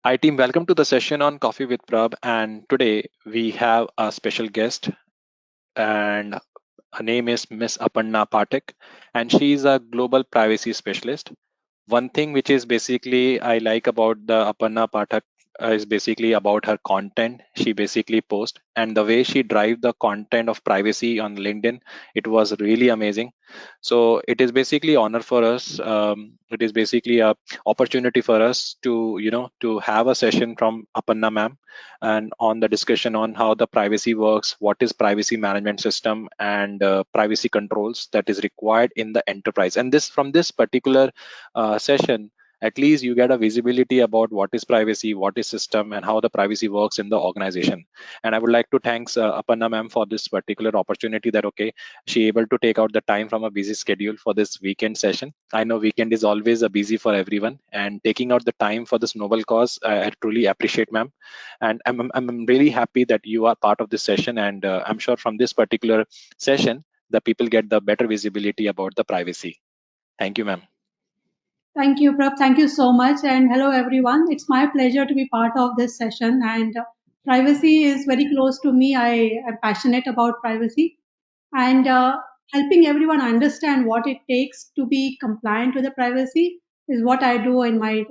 Hi, team. Welcome to the session on Coffee with Prabh. And today we have a special guest, and her name is Miss Aparna Pathak, and she is a global privacy specialist. One thing which is basically I like about the Aparna Pathak is basically about her content she basically posts and the way she drive the content of privacy on LinkedIn. It was really amazing. So it is basically honor for us. It is basically a opportunity for us to to have a session from Aparna ma'am and on the discussion on how the privacy works, what is privacy management system, and privacy controls that is required in the enterprise. And this from this particular session, at least you get a visibility about what is privacy, what is system, and how the privacy works in the organization. And I would like to thanks Aparna ma'am for this particular opportunity that okay, she able to take out the time from a busy schedule for this weekend session. I know weekend is always a busy for everyone, and taking out the time for this noble cause, I truly appreciate, ma'am. And I'm really happy that you are part of this session, and I'm sure from this particular session, the people get the better visibility about the privacy. Thank you, ma'am. Thank you, Prabh. Thank you so much. And hello, everyone. It's my pleasure to be part of this session. And privacy is very close to me. I am passionate about privacy and helping everyone understand what it takes to be compliant with the privacy is what I do in my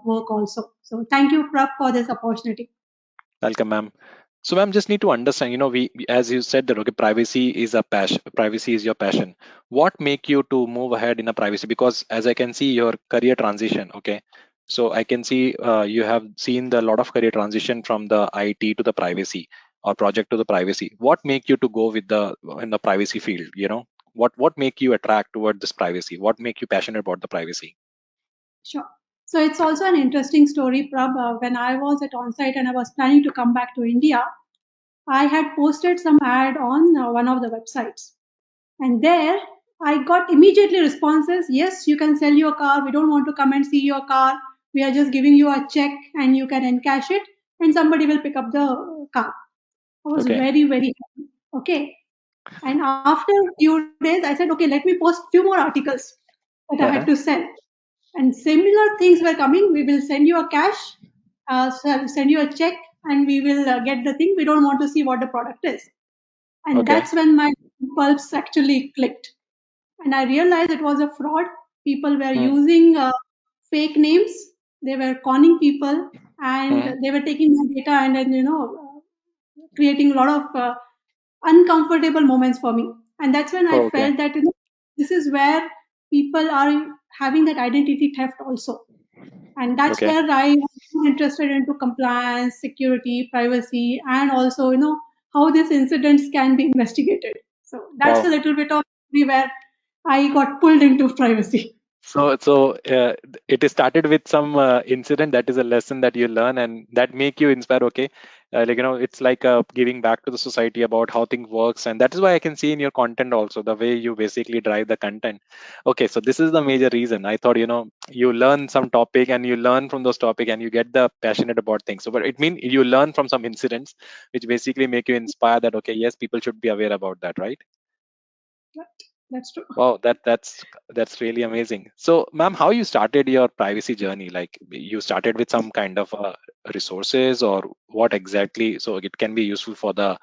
work also. So thank you, Prabh, for this opportunity. Welcome, ma'am. So, ma'am, just need to understand, as you said that, okay, privacy is a passion, privacy is your passion. What make you to move ahead in a privacy? Because as I can see your career transition, okay. So I can see you have seen the lot of career transition from the IT to the privacy or project to the privacy. What make you to go with the in the privacy field? What make you attract toward this privacy? What make you passionate about the privacy? Sure. So it's also an interesting story, Prabh. When I was at onsite and I was planning to come back to India, I had posted some ad on one of the websites. And there I got immediately responses, yes, you can sell your car. We don't want to come and see your car. We are just giving you a check and you can encash it and somebody will pick up the car. I was Okay. very, very happy. Okay. And after a few days, I said, okay, let me post few more articles that I had Uh-huh. to sell. And similar things were coming. We will send you a cash, send you a check, and we will get the thing. We don't want to see what the product is. And Okay. that's when my pulse actually clicked. And I realized it was a fraud. People were Hmm. using fake names. They were conning people, and Hmm. they were taking my data and then creating a lot of uncomfortable moments for me. And that's when I Okay. felt that this is where people are having that identity theft also. And that's Okay. where I was more interested into compliance, security, privacy, and also how these incidents can be investigated. So that's a Wow. little bit of where I got pulled into privacy. So it is started with some incident that is a lesson that you learn and that make you inspire. Okay, it's like giving back to the society about how things works, and that is why I can see in your content also the way you basically drive the content. Okay, so this is the major reason. I thought you learn some topic and you learn from those topic and you get the passionate about things. So, but it means you learn from some incidents which basically make you inspire that okay, yes, people should be aware about that, right? Right. That's true. Wow, that's really amazing. So, ma'am, how you started your privacy journey? Like you started with some kind of resources, or what exactly? So it can be useful for the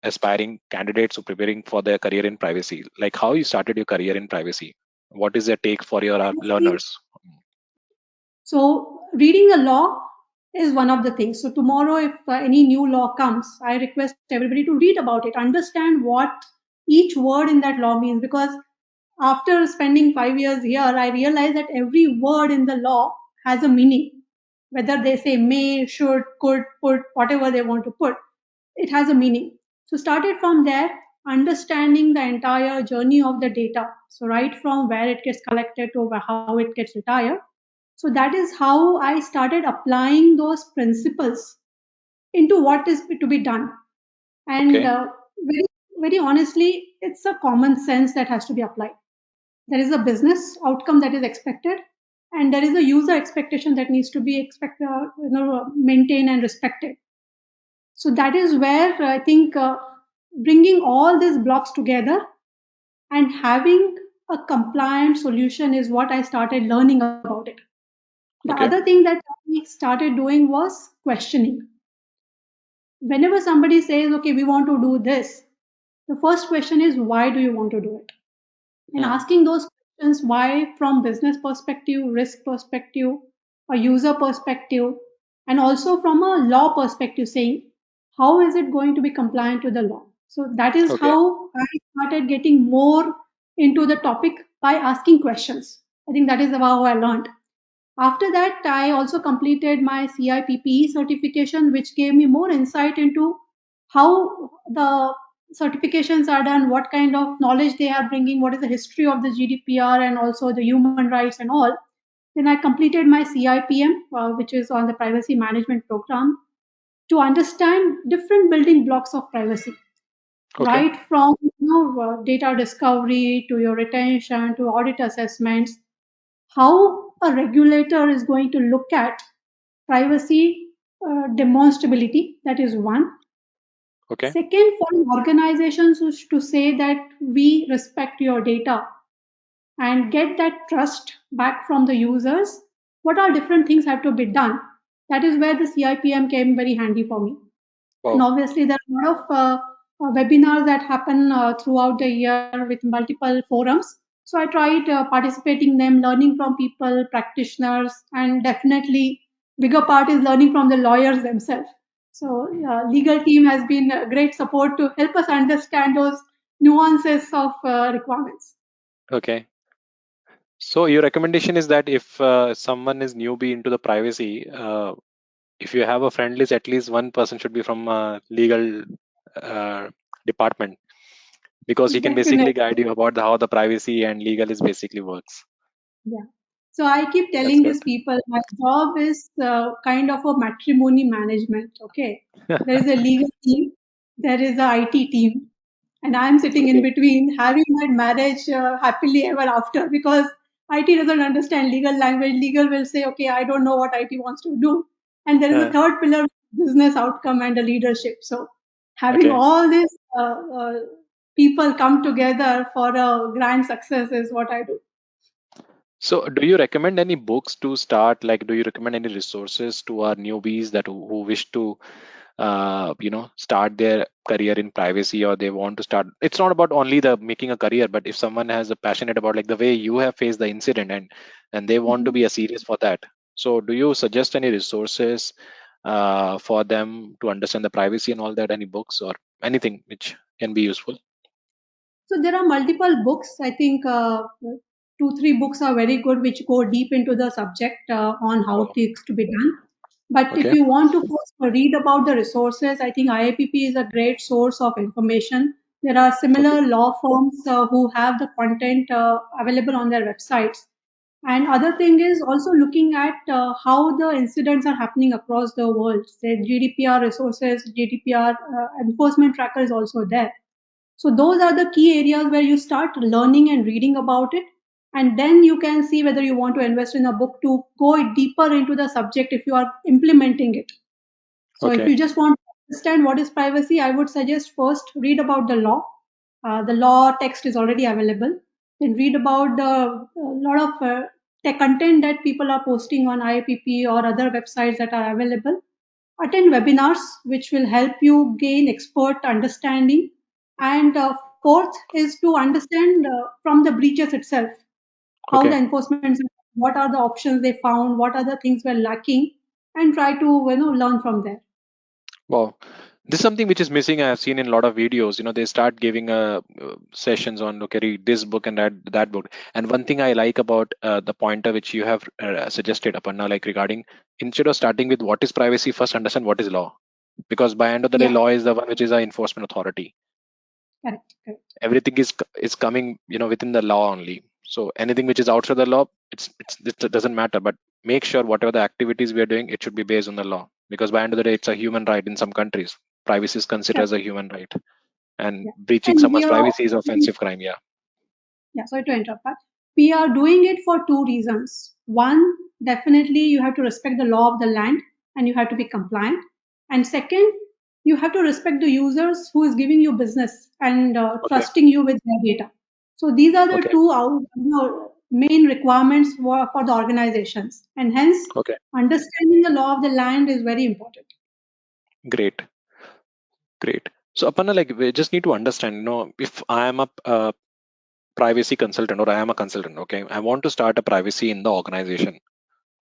aspiring candidates who preparing for their career in privacy. Like how you started your career in privacy. What is the take for your learners? So, reading a law is one of the things. So, tomorrow, if any new law comes, I request everybody to read about it, understand what each word in that law means. Because after spending 5 years here, I realized that every word in the law has a meaning. Whether they say may, should, could, put, whatever they want to put, it has a meaning. So, started from there, understanding the entire journey of the data. So, right from where it gets collected to how it gets retired, so that is how I started applying those principles into what is to be done. And Okay, very, very honestly, it's a common sense that has to be applied. There is a business outcome that is expected, and there is a user expectation that needs to be maintained and respected. So that is where I think bringing all these blocks together and having a compliant solution is what I started learning about it. The okay, other thing that I started doing was questioning. Whenever somebody says, okay, we want to do this, the first question is, why do you want to do it? And Hmm. asking those questions, why from business perspective, risk perspective, a user perspective, and also from a law perspective, saying, how is it going to be compliant to the law? So that is Okay. how I started getting more into the topic by asking questions. I think that is how I learned. After that, I also completed my CIPPE certification, which gave me more insight into how the certifications are done, what kind of knowledge they are bringing, what is the history of the GDPR and also the human rights and all. Then I completed my CIPM, which is on the privacy management program, to understand different building blocks of privacy, Okay. right from data discovery to your retention to audit assessments, how a regulator is going to look at privacy demonstrability. That is one. Okay. Second, for organizations is to say that we respect your data and get that trust back from the users, what are different things have to be done? That is where the CIPM came very handy for me. And Wow. obviously, there are a lot of webinars that happen throughout the year with multiple forums. So I tried participating in them, learning from people, practitioners, and definitely bigger part is learning from the lawyers themselves. So legal team has been a great support to help us understand those nuances of requirements. Okay. So your recommendation is that if someone is newbie into the privacy, if you have a friend list, at least one person should be from legal uh, department because he can Definitely. basically guide you about how the privacy and legal is basically works. Yeah. So I keep That's telling good. these people my job is kind of a matrimony management. Okay. There is a legal team, there is a IT team, and I'm sitting in Okay. between having my marriage happily ever after because IT doesn't understand legal language. Legal will say, okay, I don't know what IT wants to do. And there is a Uh, third pillar, business outcome and the leadership. So having okay. all these people come together for a grand success is what I do. So, do you recommend any books to start? Like, do you recommend any resources to our newbies that who wish to, start their career in privacy, or they want to start? It's not about only the making a career, but if someone has a passionate about like the way you have faced the incident and they want to Mhm. be a serious for that. So, do you suggest any resources for them to understand the privacy and all that? Any books or anything which can be useful? So there are multiple books. I think two, three books are very good, which go deep into the subject on how Oh, things to be done. But if okay. you want to first read about the resources, I think IIPP is a great source of information. There are Okay. similar law firms who have the content available on their websites. And other thing is also looking at how the incidents are happening across the world. Say GDPR resources, GDPR enforcement tracker is also there. So those are the key areas where you start learning and reading about it. And then you can see whether you want to invest in a book to go deeper into the subject if you are implementing it. So if Okay. you just want to understand what is privacy, I would suggest first read about the law. The law text is already available. Then read about the lot of tech content that people are posting on IPP or other websites that are available. Attend webinars, which will help you gain expert understanding. And fourth is to understand from the breaches itself how the Okay. enforcement, what are the options they found, what are the things were lacking, and try to learn from there. Wow. This is something which is missing. I have seen in a lot of videos. They start giving sessions on, okay, read this book and that book. And one thing I like about the pointer which you have suggested, Aparna, like regarding instead of starting with what is privacy, first understand what is law. Because by end of the day, Yeah, law is the one which is our enforcement authority. correct, correct. Everything is coming within the law only. So anything which is outside the law, it doesn't matter, but make sure whatever the activities we are doing, it should be based on the law, because by end of the day it's a human right. In some countries, privacy is considered Correct. as a human right, and Yeah. breaching And we someone's are privacy is offensive crime. Yeah. Yeah, sorry to interrupt, but we are doing it for two reasons. One, definitely you have to respect the law of the land and you have to be compliant. And second, you have to respect the users who is giving you business and Okay. trusting you with their data. So these are the Okay. two main requirements for the organizations. And hence, Okay, understanding the law of the land is very important. great, great. So, Aparna, like we just need to understand, if I am a privacy consultant or I am a consultant, okay, I want to start a privacy in the organization.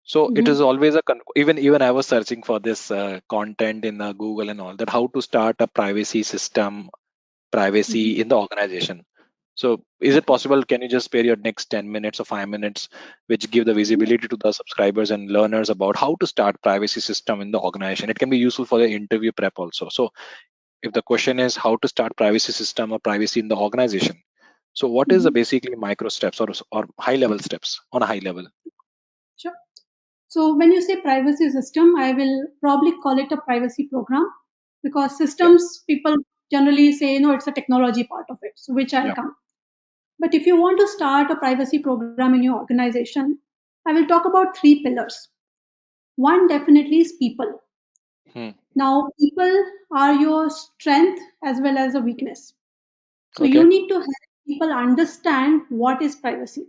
So it is Mhm. always even I was searching for this content in Google and all that, how to start a privacy system, privacy Mhm. in the organization. So is it Okay. possible? Can you just spare your next 10 minutes or 5 minutes, which give the Mhm. visibility to the subscribers and learners about how to start privacy system in the organization? It can be useful for the interview prep also. So if the question is how to start privacy system or privacy in the organization, so what is the Mhm. basically micro steps or high level steps on a high level? Sure. So when you say privacy system, I will probably call it a privacy program because Yeah, systems people generally say, no, it's a technology part of it, so which I'll yeah. come. But if you want to start a privacy program in your organization, I will talk about three pillars. One definitely is people. Hmm. Now, people are your strength as well as a weakness. So Okay. you need to help people understand what is privacy.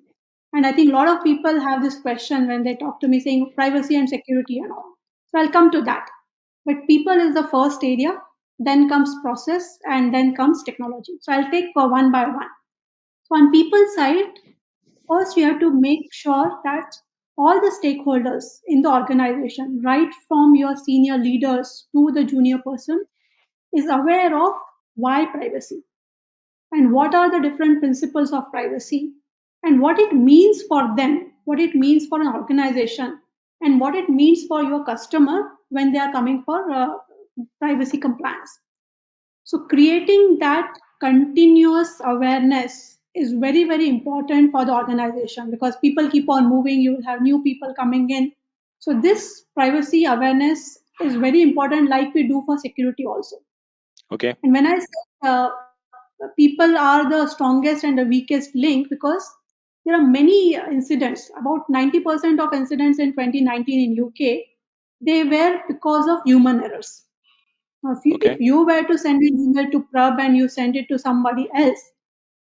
And I think a lot of people have this question when they talk to me saying privacy and security and all. So I'll come to that. But people is the first area, then comes process, and then comes technology. So I'll take for one by one. So on people side, first you have to make sure that all the stakeholders in the organization, right from your senior leaders to the junior person, is aware of why privacy and what are the different principles of privacy and what it means for them, what it means for an organization, and what it means for your customer when they are coming for privacy compliance. So, creating that continuous awareness is very, very important for the organization because people keep on moving, you will have new people coming in. So, this privacy awareness is very important, like we do for security also. Okay. And when I say people are the strongest and the weakest link, because there are many incidents, about 90% of incidents in 2019 in UK, they were because of human errors. Now, if Okay. you were to send an email to Prabh and you send it to somebody else,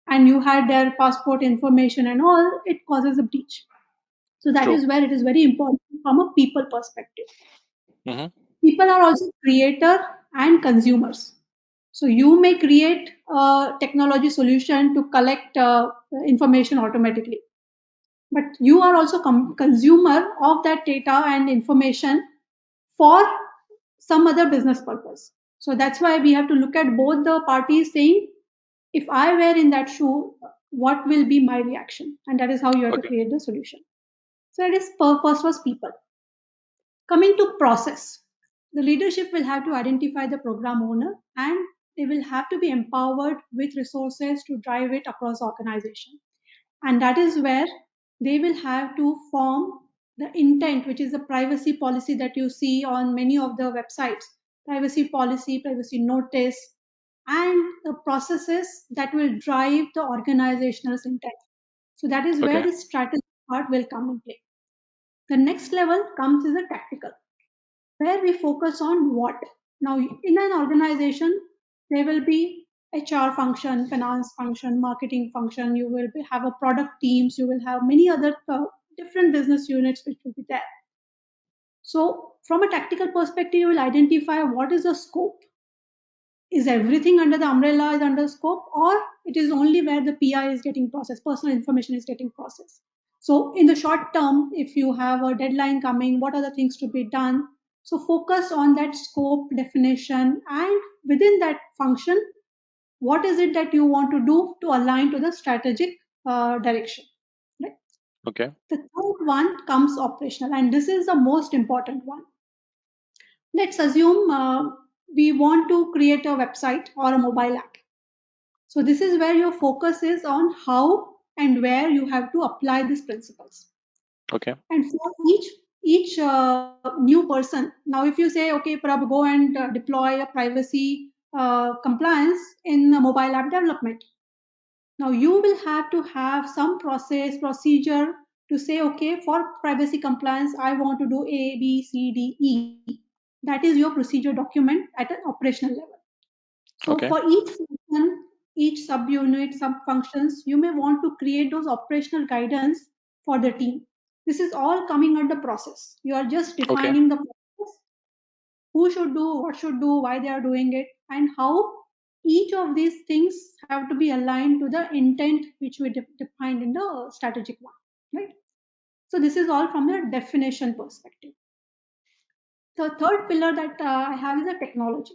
and you had their passport information and all, it causes a breach. So that True. is where it is very important from a people perspective. Hmm. People are also creator and consumers. So you may create a technology solution to collect information automatically, but you are also consumer of that data and information for some other business purpose. So that's why we have to look at both the parties saying, if I were in that shoe, what will be my reaction? And that is how you have to Okay. create the solution. So it is purpose was people. Coming to process, the leadership will have to identify the program owner and they will have to be empowered with resources to drive it across the organization. And that is where they will have to form the intent, which is the privacy policy that you see on many of the websites, privacy policy, privacy notice, and the processes that will drive the organizational intent. So that is where Okay. the strategy part will come in play. The next level comes is the tactical where we focus on what. Now, in an organization, there will be HR function, finance function, marketing function. You will have a product teams. You will have many other different business units which will be there. So, from a tactical perspective, you will identify what is the scope. Is everything under the umbrella is under scope, or it is only where the PI is getting processed, personal information is getting processed. So, in the short term, if you have a deadline coming, what are the things to be done? So, focus on that scope definition, and within that function, what is it that you want to do to align to the strategic direction? Right? Okay. The third one comes operational, and this is the most important one. Let's assume we want to create a website or a mobile app. So this is where your focus is on how and where you have to apply these principles. Okay. And for each new person, now if you say, okay, Prabh, go and deploy a privacy compliance in mobile app development. Now you will have to have some process procedure to say, okay, for privacy compliance, I want to do A, B, C, D, E. That is your procedure document at an operational level. So Okay. for each function, each subunit, sub functions, you may want to create those operational guidance for the team. This is all coming under process. You are just Okay. defining the process, who should do, what should do, why they are doing it, and how each of these things have to be aligned to the intent which we defined in the strategic one, right? So this is all from a definition perspective. The third pillar that I have is the technology.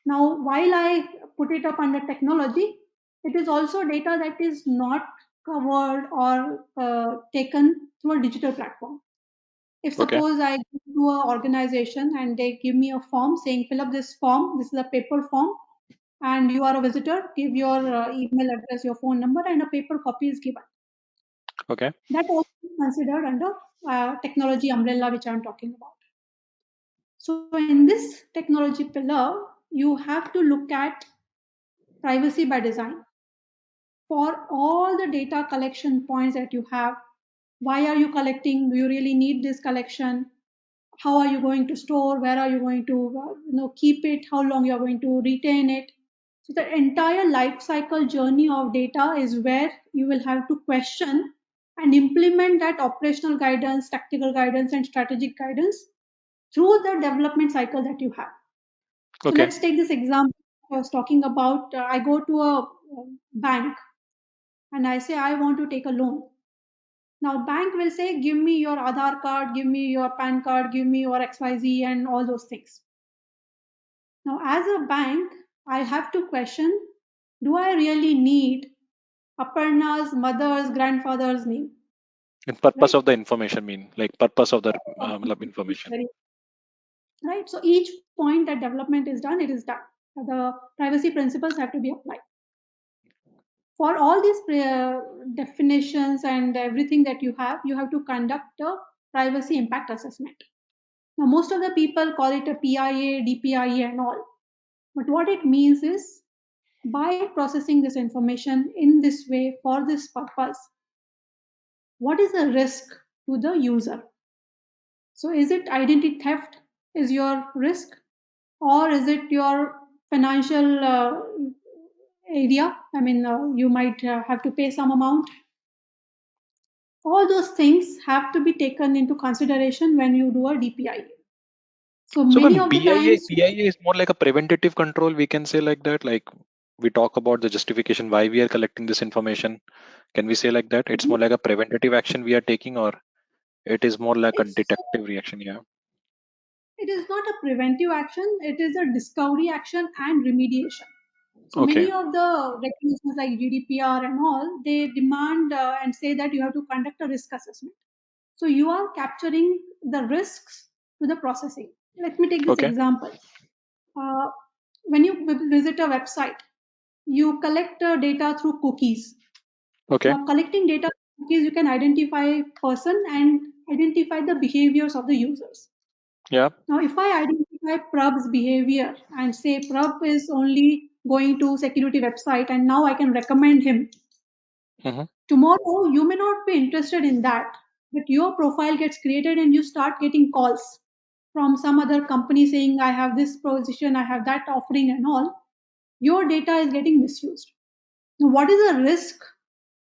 Now, while I put it up under technology, it is also data that is not covered or taken through a digital platform. If Okay. suppose I go to an organization and they give me a form saying fill up this form, this is a paper form, and you are a visitor, give your email address, your phone number, and a paper copy is given. Okay. That also is considered under technology umbrella, which I'm talking about. So in this technology pillar, you have to look at privacy by design for all the data collection points that you have. Why are you collecting? Do you really need this collection? How are you going to store? Where are you going to keep it? How long you are going to retain it? So the entire life cycle journey of data is where you will have to question and implement that operational guidance, tactical guidance, and strategic guidance through the development cycle that you have. So Okay. let's take this example I was talking about. I go to a bank and I say I want to take a loan. Now bank will say give me your Aadhaar card, give me your PAN card, give me your XYZ and all those things. Now as a bank, I have to question, do I really need Aparna's mother's grandfather's name, And purpose right? of the information mean like purpose of the information. Very right. So each point that development is done, it is done. The privacy principles have to be applied. For all these definitions and everything that you have to conduct a privacy impact assessment. Now, most of the people call it a PIA, DPIA, and all. But what it means is by processing this information in this way for this purpose, what is the risk to the user? So, is it identity theft is your risk, or is it your financial area? I mean, you might have to pay some amount. All those things have to be taken into consideration when you do a DPI. So So many when of the BIA times, PIA is more like a preventative control, we can say like that. Like we talk about the justification why we are collecting this information. Can we say like that? It's more like a preventative action we are taking, or it is more like a it's detective reaction. Yeah. it is not a preventive action, it is a discovery action and remediation. So Okay. many of the regulations like GDPR and all, they demand and say that you have to conduct a risk assessment. So you are capturing the risks to the processing. Let me take this Okay. example. Uh, when you visit a website, you collect data through cookies. Okay. Now, collecting data from cookies, you can identify person and identify the behaviors of the users. Yeah. Now, if I identify Prabh's behavior and say Prabh is only going to security website and now I can recommend him, Hmm. tomorrow you may not be interested in that, but your profile gets created and you start getting calls from some other company saying, I have this position, I have that offering and all. Your data is getting misused. Now, what is the risk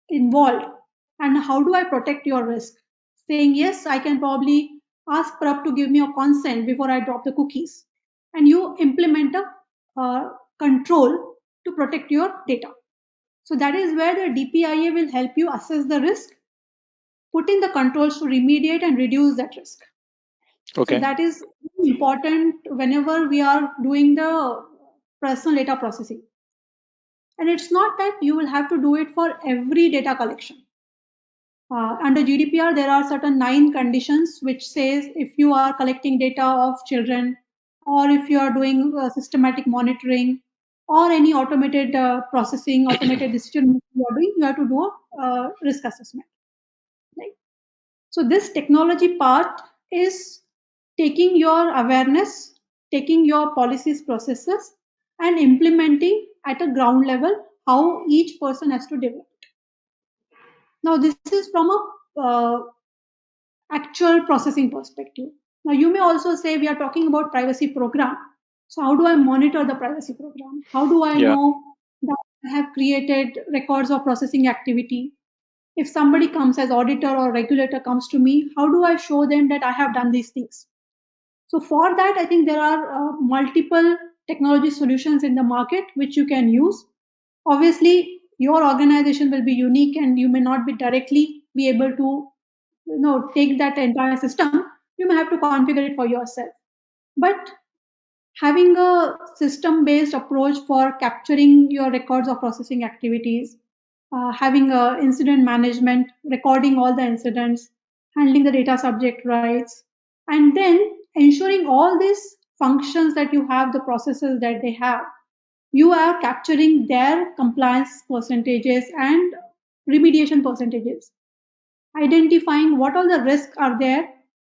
involved and how do I protect your risk? Saying yes, I can probably ask Prab to give me a consent before I drop the cookies, and you implement a control to protect your data. So that is where the DPIA will help you assess the risk, put in the controls to remediate and reduce that risk. So Okay. that is important whenever we are doing the personal data processing. And it's not that you will have to do it for every data collection. Under GDPR, there are certain 9 conditions which says if you are collecting data of children, or if you are doing systematic monitoring, or any automated processing, automated decision you are doing, you have to do a risk assessment. Right? So this technology part is taking your awareness, taking your policies, processes, and implementing at a ground level how each person has to develop. Now, this is from a actual processing perspective. Now, you may also say we are talking about privacy program. So, how do I monitor the privacy program? How do I Yeah. know that I have created records of processing activity? If somebody comes as auditor or regulator comes to me, how do I show them that I have done these things? So for that, I think there are multiple technology solutions in the market which you can use. Obviously, your organization will be unique and you may not be directly be able to take that entire system. You may have to configure it for yourself. But having a system based approach for capturing your records of processing activities, having a incident management, recording all the incidents, handling the data subject rights, and then ensuring all these functions that you have, the processes that they have, you are capturing their compliance percentages and remediation percentages, identifying what all the risks are there,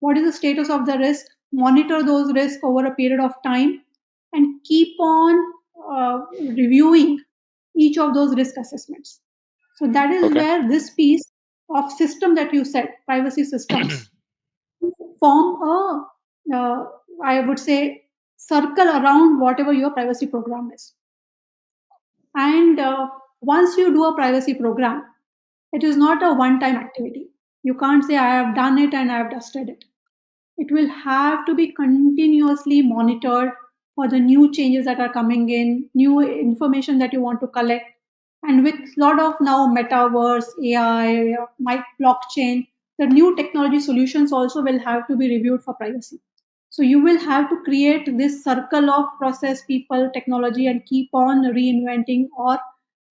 what is the status of the risk, monitor those risks over a period of time, and keep on reviewing each of those risk assessments. So that is Okay. where this piece of system that you said, privacy systems, form I would say, circle around whatever your privacy program is. And once you do a privacy program, it is not a one time activity. You can't say, I have done it and I have dusted it. It will have to be continuously monitored for the new changes that are coming in, new information that you want to collect. And with a lot of now metaverse, AI, blockchain, the new technology solutions also will have to be reviewed for privacy. So you will have to create this circle of process, people, technology, and keep on reinventing or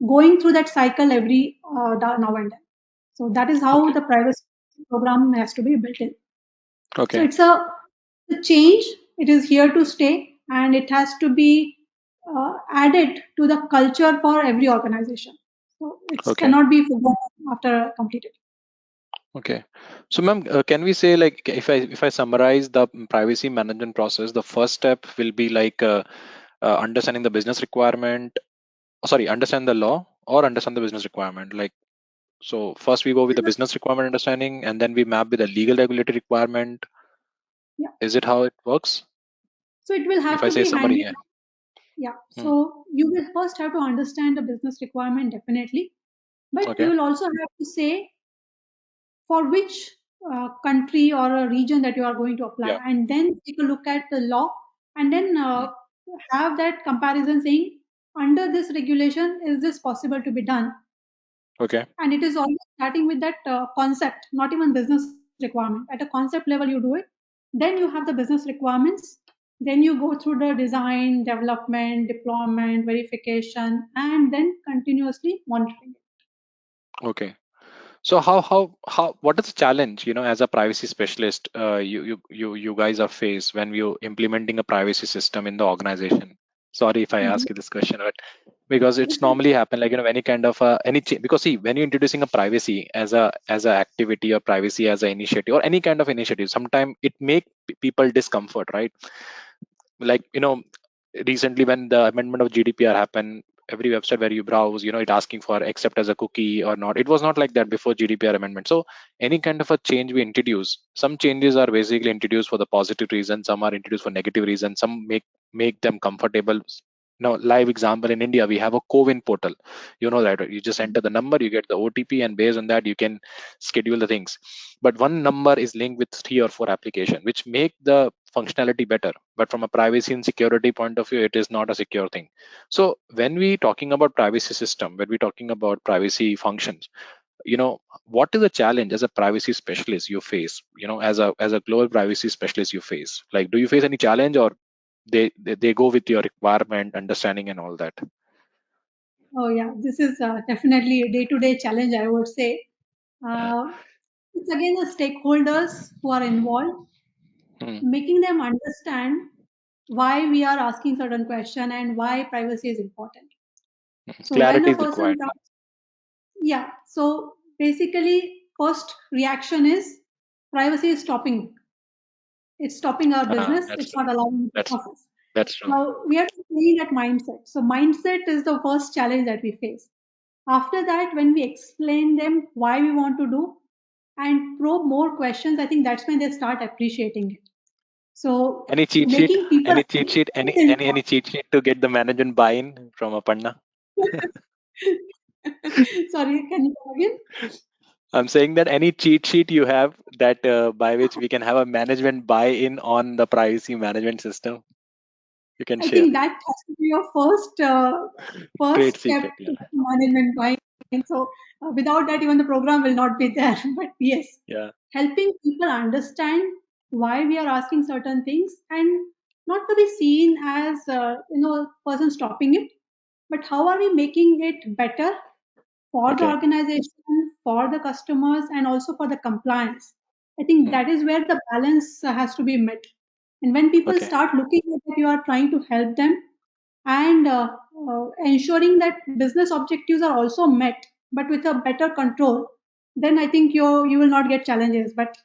going through that cycle every now and then. So that is how Okay. the privacy program has to be built in. So Okay. it's a change. It is here to stay, and it has to be added to the culture for every organization. So it Okay. cannot be forgotten after completed. Okay. So, ma'am, can we say, like, if I summarize the privacy management process, the first step will be like understanding the business requirement. Sorry, understand the law or understand the business requirement. Like, so first we go with the business requirement understanding, and then we map with the legal regulatory requirement. Yeah. Is it how it works? So it will If have I to say be summary handy. here. Yeah. Hmm. So you will first have to understand the business requirement definitely, but you Okay. will also have to say for which country or a region that you are going to apply, Yeah. and then take a look at the law, and then Hmm. have that comparison saying under this regulation is this possible to be done. Okay. And it is always starting with that concept, not even business requirement. At a concept level you do it, then you have the business requirements, then you go through the design, development, deployment, verification, and then continuously monitoring. Okay. So how what is the challenge, as a privacy specialist, you guys are faced when you implementing a privacy system in the organization? Sorry if I Mhm. ask you this question, but because it's normally happen, like, any kind of because see, when you're introducing a privacy as a activity, or privacy as an initiative, or any kind of initiative, sometimes it make people discomfort, right? Like, recently when the amendment of GDPR happened, every website where you browse, it asking for accept as a cookie or not. It was not like that before GDPR amendment. So any kind of a change we introduce, some changes are basically introduced for the positive reason, some are introduced for negative reason, some make them comfortable. Now, live example, in India we have a co-win portal. You know that, right? You just enter the number, you get the OTP, and based on that you can schedule the things. But one number is linked with 3 or 4 application, which make the functionality better, but from a privacy and security point of view, it is not a secure thing. So when we talking about privacy system, when we talking about privacy functions, what is the challenge as a privacy specialist you face, as a global privacy specialist you face? Like, do you face any challenge, or they go with your requirement understanding and all that? Oh yeah, this is definitely a day-to-day challenge, I would say. uh, Uh, it's again the stakeholders who are involved, hmm, making them understand why we are asking certain question and why privacy is important. So when clarity a is person required. comes, yeah, so basically first reaction is privacy is stopping. It's stopping our business. That's It's true. not allowing the that's process. that's true. Now we have to change that mindset. So mindset is the first challenge that we face. After that, when we explain them why we want to do and probe more questions, I think that's when they start appreciating it. So Any cheat sheet? making people Any cheat sheet? Any cheat sheet to get the management buy-in from Aparna? Sorry, can you come again? I'm saying that any cheat sheet you have that by which we can have a management buy-in on the privacy management system, you can I share. think that has to be your first Trade step secret, to yeah. management buying. So without that, even the program will not be there. But yes, Yeah. helping people understand why we are asking certain things and not to be seen as person stopping it, but how are we making it better for the Okay. organization, for the customers, and also for the compliance. I think Hmm. that is where the balance has to be met. And when people Okay. start looking at that, you are trying to help them and ensuring that business objectives are also met, but with a better control, then I think you will not get challenges. But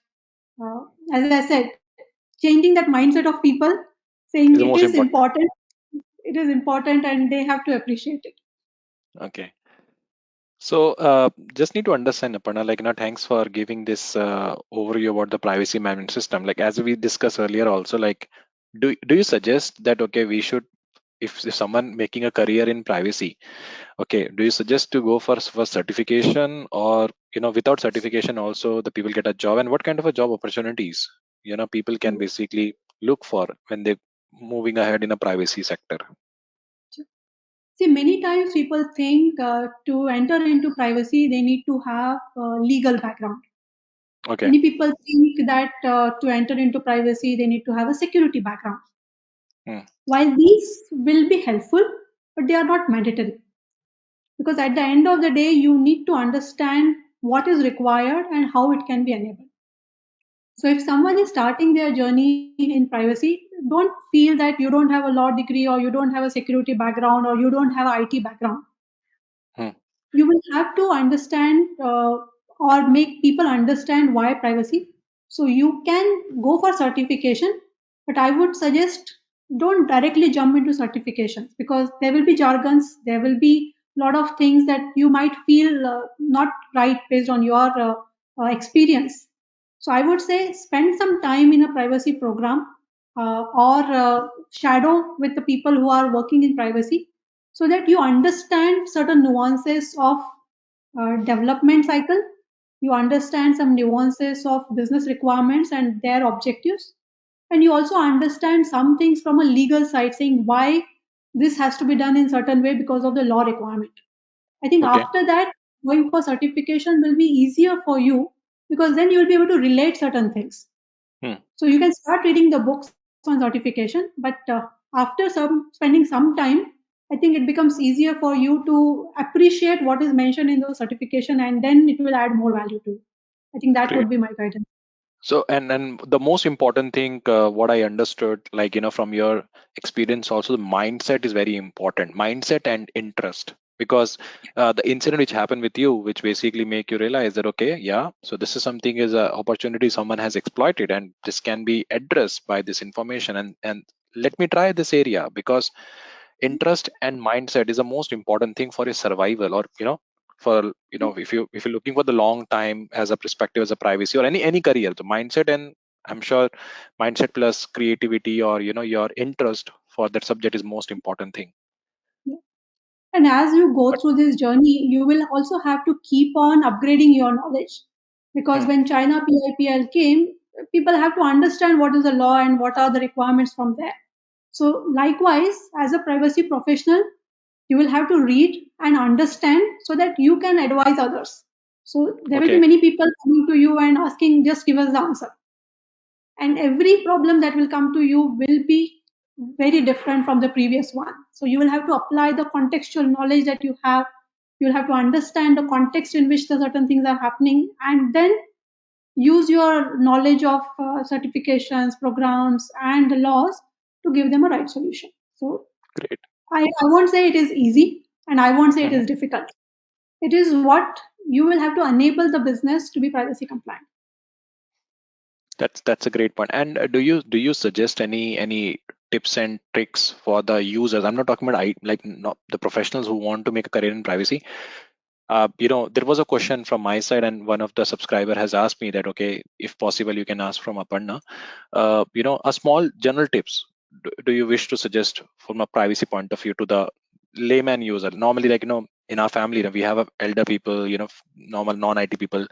uh, as I said, changing that mindset of people, saying Is the most important. it is important, and they have to appreciate it. Okay. So, just need to understand, Aparna, like, thanks for giving this overview about the privacy management system. Like, as we discussed earlier, also, like, do you suggest that, okay, we should, if someone making a career in privacy, okay, do you suggest to go for certification, or without certification also the people get a job, and what kind of a job opportunities people can basically look for when they moving ahead in a privacy sector? See, many times people think to enter into privacy, they need to have legal background. Okay. Many people think that to enter into privacy, they need to have a security background. Hmm. While these will be helpful, but they are not mandatory. Because at the end of the day, you need to understand what is required and how it can be enabled. So if someone is starting their journey in privacy, don't feel that you don't have a law degree or you don't have a security background or you don't have an IT background. Hmm. You will have to understand or make people understand why privacy. So you can go for certification, but I would suggest don't directly jump into certifications because there will be jargons, there will be a lot of things that you might feel not right based on your experience. So I would say spend some time in a privacy program or shadow with the people who are working in privacy so that you understand certain nuances of development cycle, you understand some nuances of business requirements and their objectives, and you also understand some things from a legal side saying why this has to be done in certain way because of the law requirement. I think Okay. after that, going for certification will be easier for you because then you will be able to relate certain things. Hmm. So you can start reading the books on certification, but after spending some time, I think it becomes easier for you to appreciate what is mentioned in the certification, and then it will add more value to you. I think that Great. would be my guidance. So, and the most important thing, what I understood, like from your experience, also the mindset is very important. Mindset and interest, because the incident which happened with you, which basically make you realize that, okay, yeah, so this is something, is a opportunity someone has exploited, and this can be addressed by this information, and let me try this area, because interest and mindset is the most important thing for a survival, or for if you're looking for the long time as a perspective, as a privacy, or any career, the mindset, and I'm sure mindset plus creativity, or your interest for that subject is most important thing. Yeah. And as you go But through this journey, you will also have to keep on upgrading your knowledge. Because hmm, when China PIPL came, people have to understand what is the law and what are the requirements from there. So, likewise, as a privacy professional, you will have to read and understand so that you can advise others. So, there will be okay, many people coming to you and asking, just give us the answer, and every problem that will come to you will be very different from the previous one. So you will have to apply the contextual knowledge that you have. You'll have to understand the context in which the certain things are happening, and then use your knowledge of certifications, programs, and the laws to give them a right solution. So great. I won't say it is easy, and I won't say it Mhm. is difficult. It is what you will have to enable the business to be privacy compliant. That's a great point. And do you suggest any tips and tricks for the users? I'm not talking about like not the professionals who want to make a career in privacy. There was a question from my side, and one of the subscriber has asked me that, okay, if possible, you can ask from Aparna. A small general tips. Do you wish to suggest from a privacy point of view to the layman user? Normally, like in our family, we have elder people, normal non-IT people.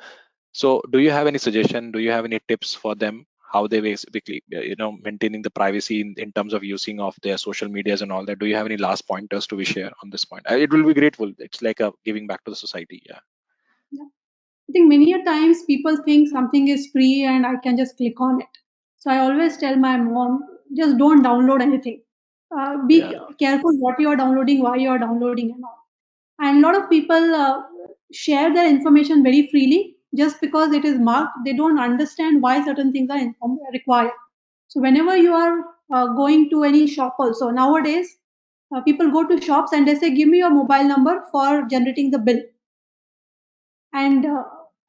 So do you have any suggestion? Do you have any tips for them? How they basically, maintaining the privacy in terms of using of their social medias and all that? Do you have any last pointers to be share on this point? It will be grateful. It's like a giving back to the society. Yeah. Yeah. I think many a times people think something is free and I can just click on it. So I always tell my mom, just don't download anything. Be Yeah. careful what you are downloading, why you are downloading, and all. And a lot of people share their information very freely just because it is marked. They don't understand why certain things are required. So whenever you are going to any shop, also nowadays, people go to shops and they say, "Give me your mobile number for generating the bill." And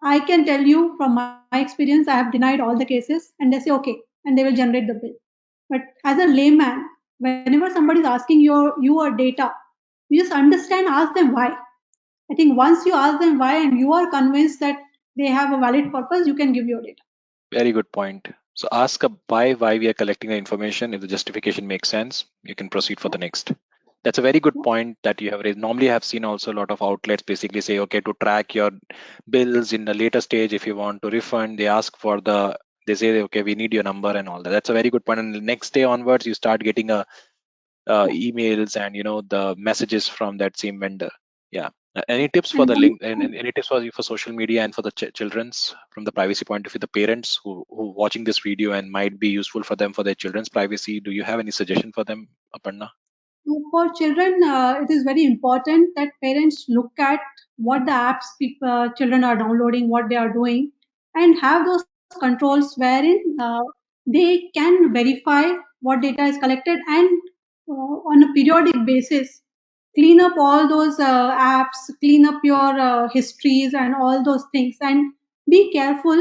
I can tell you from my experience, I have denied all the cases, and they say, "Okay," and they will generate the bill. But as a layman, whenever somebody is asking your data, you just understand, ask them why. I think once you ask them why and you are convinced that they have a valid purpose, you can give your data. Very good point. So ask a why we are collecting the information. If the justification makes sense, you can proceed for Yeah, the next. That's a very good yeah, point that you have raised. Normally, I have seen also a lot of outlets basically say, okay, to track your bills in the later stage, if you want to refund, they ask for they say, okay, we need your number and all that. That's a very good point. And the next day onwards, you start getting yeah. emails and the messages from that same vendor. Yeah. Any tips for And the one link and any tips for you for social media and for the children's from the privacy point of view, the parents who watching this video and might be useful for them for their children's privacy? Do you have any suggestion for them, Aparna? For children, it is very important that parents look at what the apps children are downloading, what they are doing, and have those controls wherein they can verify what data is collected and on a periodic basis clean up all those apps, clean up your histories and all those things, and be careful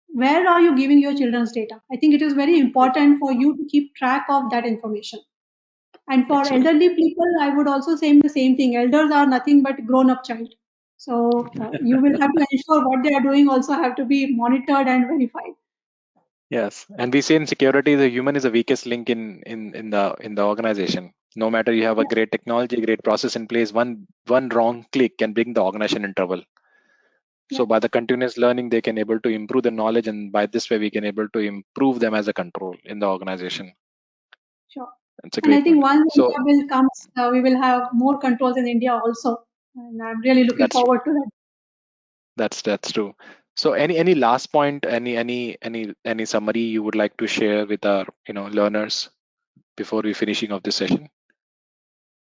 where are you giving your children's data. I think it is very important for you to keep track of that information. And for That's very elderly people, I would also say the same thing. Elders are nothing but grown-up child. So you will have to ensure what they are doing also have to be monitored and verified. yes. And we say in security, the human is the weakest link in the organization. No matter you have a Yeah, great technology, great process in place, one wrong click can bring the organization in trouble. yeah, So by the continuous learning, they can able to improve the knowledge, and by this way, we can able to improve them as a control in the organization. sure. That's a And I great think point. once So India bill comes, we will have more controls in India also. And I'm really looking that's forward to that. that's true. So any last point, any summary you would like to share with our learners before we finishing of this session?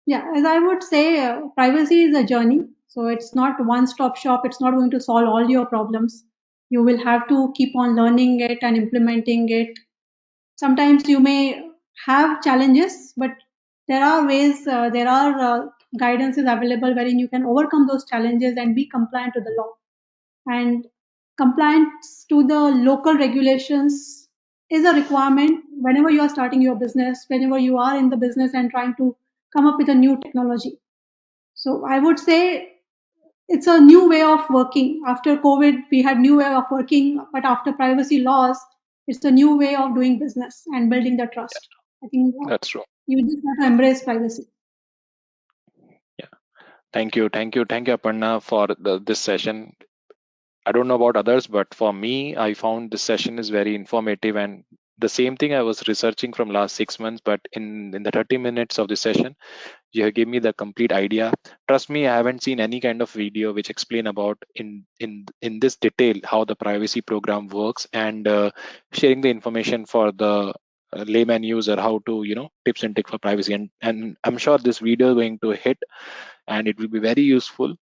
Yeah, as I would say, privacy is a journey. So it's not one-stop shop. It's not going to solve all your problems. You will have to keep on learning it and implementing it. Sometimes you may have challenges, but there are ways, there are guidances available wherein you can overcome those challenges and be compliant to the law. And compliance to the local regulations is a requirement whenever you are starting your business, whenever you are in the business and trying to come up with a new technology. So I would say it's a new way of working. After COVID, we had new way of working, but after privacy laws, it's a new way of doing business and building the Yeah, trust. I think that's true. you just have to embrace privacy. Yeah. Thank you, Aparna, for this session. I don't know about others, but for me, I found this session is very informative, and the same thing I was researching from last 6 months. But in the 30 minutes of this session, you have given me the complete idea. Trust me, I haven't seen any kind of video which explain about in this detail how the privacy program works, and sharing the information for the layman user how to tips and tricks for privacy. And I'm sure this video is going to hit, and it will be very useful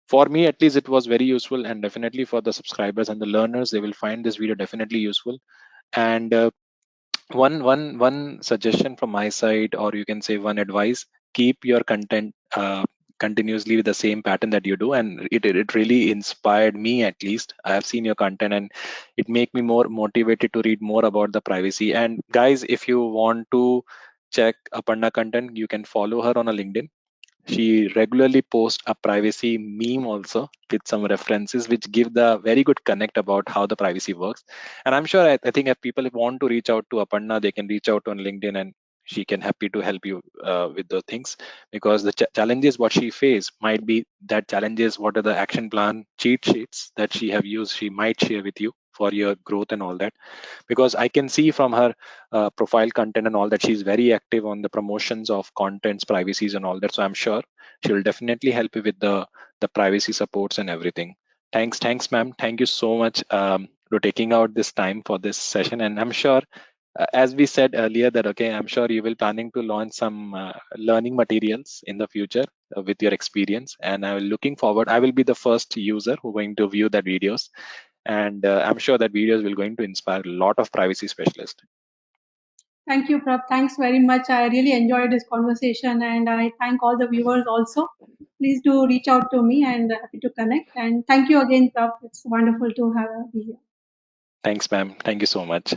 for me. At least it was very useful, and definitely for the subscribers and the learners, they will find this video definitely useful. And one suggestion from my side, or you can say one advice: keep your content continuously with the same pattern that you do, and it really inspired me. At least I have seen your content, and it make me more motivated to read more about the privacy. And guys, if you want to check Aparna content, you can follow her on a LinkedIn. She regularly posts a privacy meme also with some references which give the very good connect about how the privacy works. And I'm sure I think if people want to reach out to Aparna, they can reach out on LinkedIn and she can happy to help you with those things, because the challenges what she face might be that challenges what are the action plan cheat sheets that she have used, she might share with you for your growth and all that. Because I can see from her profile content and all that she's very active on the promotions of contents, privacies and all that. So I'm sure she will definitely help you with the privacy supports and everything. Thanks, ma'am. Thank you so much for taking out this time for this session. And I'm sure, as we said earlier, that okay, I'm sure you will planning to launch some learning materials in the future with your experience. And I'm looking forward. I will be the first user who going to view that videos, and I'm sure that videos will going to inspire a lot of privacy specialists. Thank you, Prab. Thanks very much. I really enjoyed this conversation, and I thank all the viewers also. Please do reach out to me, and happy to connect. And thank you again, Prab. It's wonderful to have be here. Thanks, ma'am. Thank you so much.